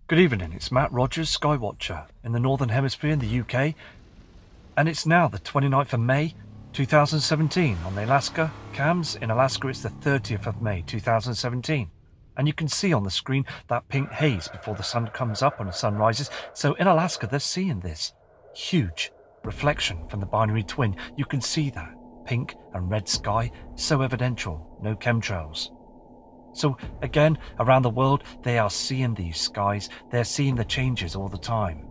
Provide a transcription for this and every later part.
Good evening, it's Matt Rogers, Skywatcher, in the Northern Hemisphere in the UK, and it's now the 29th of May 2017 on the Alaska cams. In Alaska it's the 30th of May 2017, and you can see on the screen that pink haze before the sun comes up and the sun rises. So in Alaska they're seeing this huge reflection from the binary twin. You can see that pink and red sky, so evidential, no chemtrails. So again, around the world, they are seeing these skies. They're seeing the changes all the time.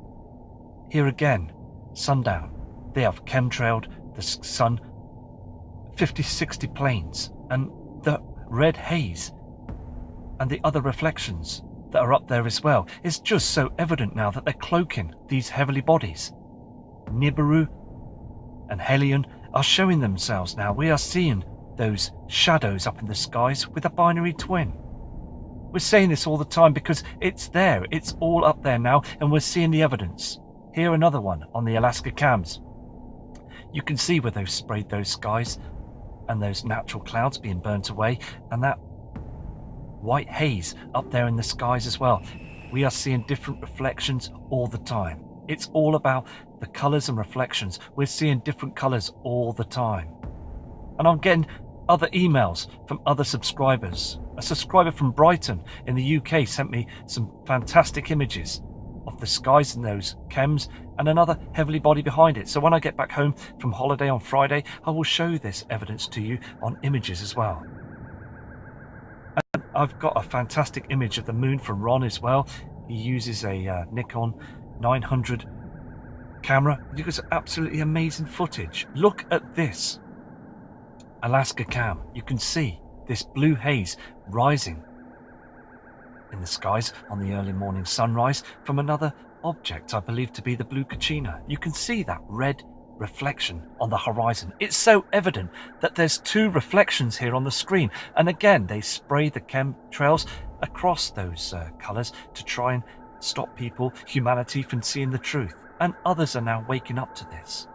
Here again, sundown. They have chemtrailed the sun 50-60 planes, and the red haze and the other reflections that are up there as well. It's just so evident now that they're cloaking these heavenly bodies. Nibiru and Helion are showing themselves now. We are seeing those shadows up in the skies with a binary twin. We're saying this all the time because it's there, it's all up there now, and we're seeing the evidence. Here another one on the Alaska cams. You can see where they've sprayed those skies and those natural clouds being burnt away, and that white haze up there in the skies as well. We are seeing different reflections all the time. It's all about the colours and reflections. We're seeing different colours all the time. And I'm getting other emails from other subscribers. A subscriber from Brighton in the UK sent me some fantastic images of the skies in those chems and another heavenly body behind it. So when I get back home from holiday on Friday, I will show this evidence to you on images as well. And I've got a fantastic image of the moon from Ron as well. He uses a Nikon 900 camera. You get some absolutely amazing footage. Look at this Alaska cam. You can see this blue haze rising in the skies on the early morning sunrise from another object I believe to be the blue Kachina. You can see that red reflection on the horizon. It's so evident that there's two reflections here on the screen, and again they spray the chemtrails across those colours to try and stop people, humanity, from seeing the truth, and others are now waking up to this.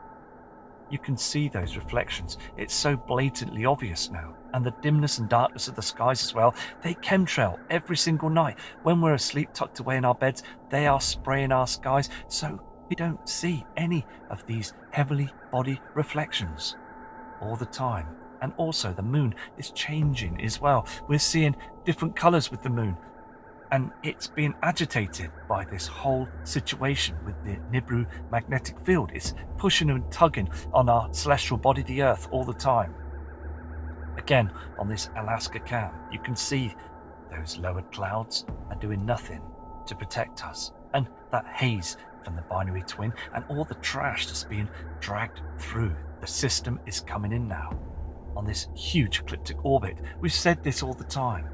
You can see those reflections. It's so blatantly obvious now. And the dimness and darkness of the skies as well. They chemtrail every single night. When we're asleep, tucked away in our beds, they are spraying our skies so we don't see any of these heavenly body reflections all the time. And also the moon is changing as well. We're seeing different colours with the moon. And it's being agitated by this whole situation with the Nibiru magnetic field. It's pushing and tugging on our celestial body, the Earth, all the time. Again, on this Alaska cam, you can see those lowered clouds are doing nothing to protect us. And that haze from the binary twin and all the trash that's being dragged through the system is coming in now on this huge ecliptic orbit. We've said this all the time.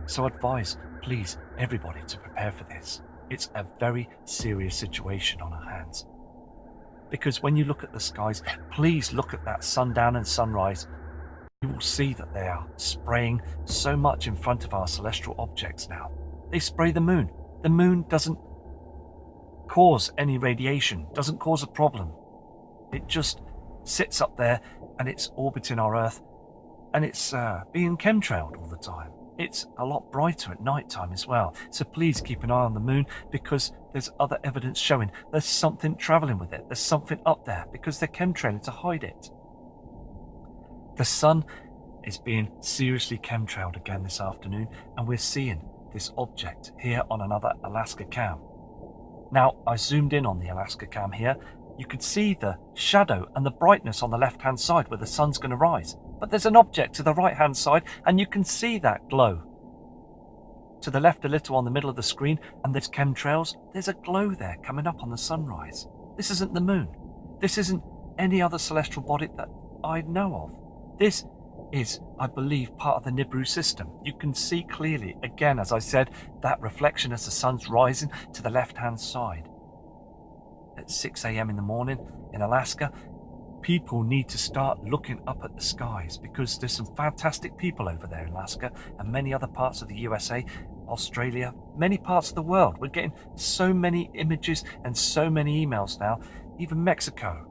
So advise, please, everybody to prepare for this. It's a very serious situation on our hands. Because when you look at the skies, please look at that sundown and sunrise. You will see that they are spraying so much in front of our celestial objects now. They spray the moon. The moon doesn't cause any radiation, doesn't cause a problem. It just sits up there and it's orbiting our Earth, and it's being chemtrailed all the time. It's a lot brighter at night time as well. So please keep an eye on the moon, because there's other evidence showing there's something travelling with it. There's something up there because they're chemtrailing to hide it. The sun is being seriously chemtrailed again this afternoon, and we're seeing this object here on another Alaska cam. Now, I zoomed in on the Alaska cam here. You could see the shadow and the brightness on the left-hand side where the sun's going to rise. But there's an object to the right-hand side, and you can see that glow. To the left a little on the middle of the screen, and there's chemtrails. There's a glow there coming up on the sunrise. This isn't the moon. This isn't any other celestial body that I know of. This is, I believe, part of the Nibiru system. You can see clearly, again, as I said, that reflection as the sun's rising to the left-hand side. At 6 a.m. in the morning in Alaska, people need to start looking up at the skies, because there's some fantastic people over there in Alaska and many other parts of the USA, Australia, many parts of the world. We're getting so many images and so many emails now, even Mexico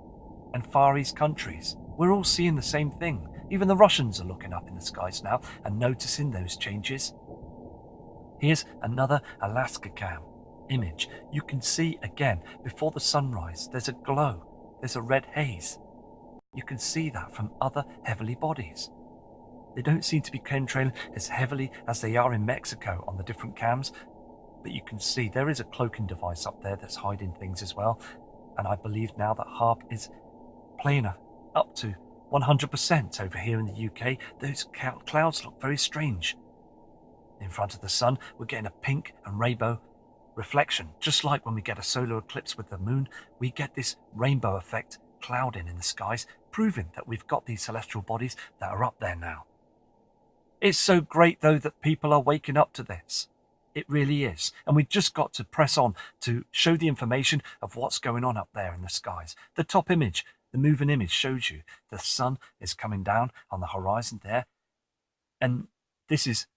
and Far East countries. We're all seeing the same thing. Even the Russians are looking up in the skies now and noticing those changes. Here's another Alaska cam image. You can see again, before the sunrise, there's a glow, there's a red haze. You can see that from other heavily bodies. They don't seem to be chemtrailing as heavily as they are in Mexico on the different cams, but you can see there is a cloaking device up there that's hiding things as well. And I believe now that HARP is playing up to 100% over here in the UK. Those clouds look very strange. In front of the sun, we're getting a pink and rainbow reflection. Just like when we get a solar eclipse with the moon, we get this rainbow effect clouding in the skies, proving that we've got these celestial bodies that are up there now. It's so great, though, that people are waking up to this. It really is. And we've just got to press on to show the information of what's going on up there in the skies. The top image, the moving image, shows you the sun is coming down on the horizon there. And this is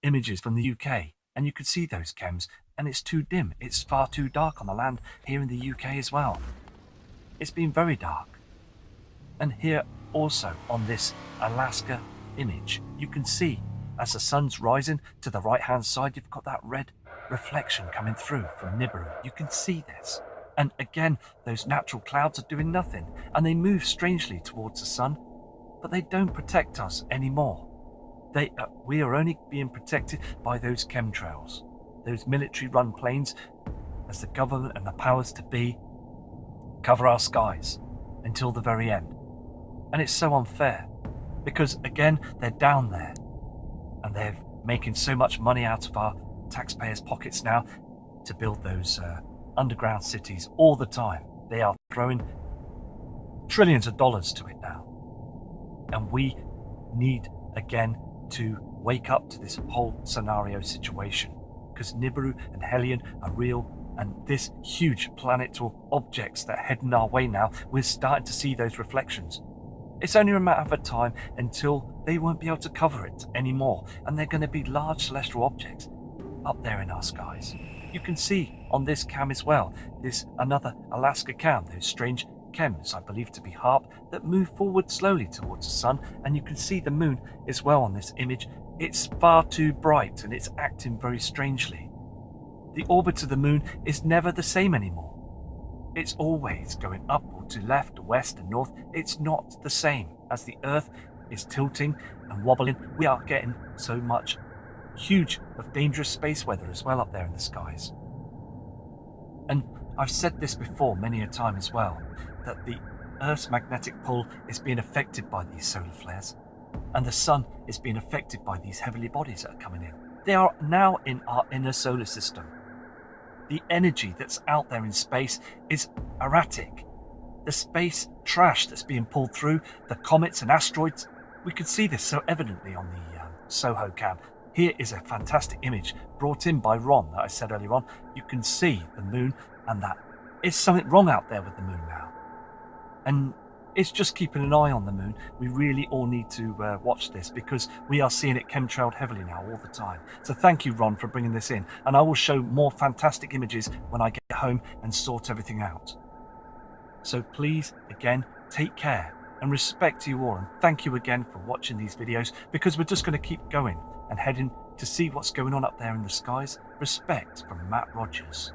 images from the UK. And you can see those chems. And it's too dim. It's far too dark on the land here in the UK as well. It's been very dark. And here also on this Alaska image, you can see as the sun's rising to the right hand side, you've got that red reflection coming through from Nibiru. You can see this. And again, those natural clouds are doing nothing, and they move strangely towards the sun, but they don't protect us anymore. We are only being protected by those chemtrails, those military run planes, as the government and the powers to be cover our skies until the very end. And it's so unfair, because again, they're down there and they're making so much money out of our taxpayers' pockets now to build those underground cities all the time. They are throwing trillions of dollars to it now. And we need again to wake up to this whole scenario situation, because Nibiru and Hellion are real, and this huge planetal objects that are heading our way now, we're starting to see those reflections. It's only a matter of time until they won't be able to cover it anymore, and they're going to be large celestial objects up there in our skies. You can see on this cam as well, there's another Alaska cam, those strange chems, I believe to be HARP, that move forward slowly towards the sun, and you can see the moon as well on this image. It's far too bright and it's acting very strangely. The orbit of the moon is never the same anymore. It's always going up or to left, west and north. It's not the same. As the Earth is tilting and wobbling, we are getting so much huge of dangerous space weather as well up there in the skies. And I've said this before many a time as well, that the Earth's magnetic pull is being affected by these solar flares, and the sun is being affected by these heavenly bodies that are coming in. They are now in our inner solar system. The energy that's out there in space is erratic. The space trash that's being pulled through, the comets and asteroids, we could see this so evidently on the Soho cam. Here is a fantastic image brought in by Ron that I said earlier on. You can see the moon, and that is something wrong out there with the moon now. And it's just keeping an eye on the moon. We really all need to watch this, because we are seeing it chemtrailed heavily now all the time. So thank you, Ron, for bringing this in. And I will show more fantastic images when I get home and sort everything out. So please, again, take care and respect to you all. And thank you again for watching these videos, because we're just going to keep going and heading to see what's going on up there in the skies. Respect from Matt Rogers.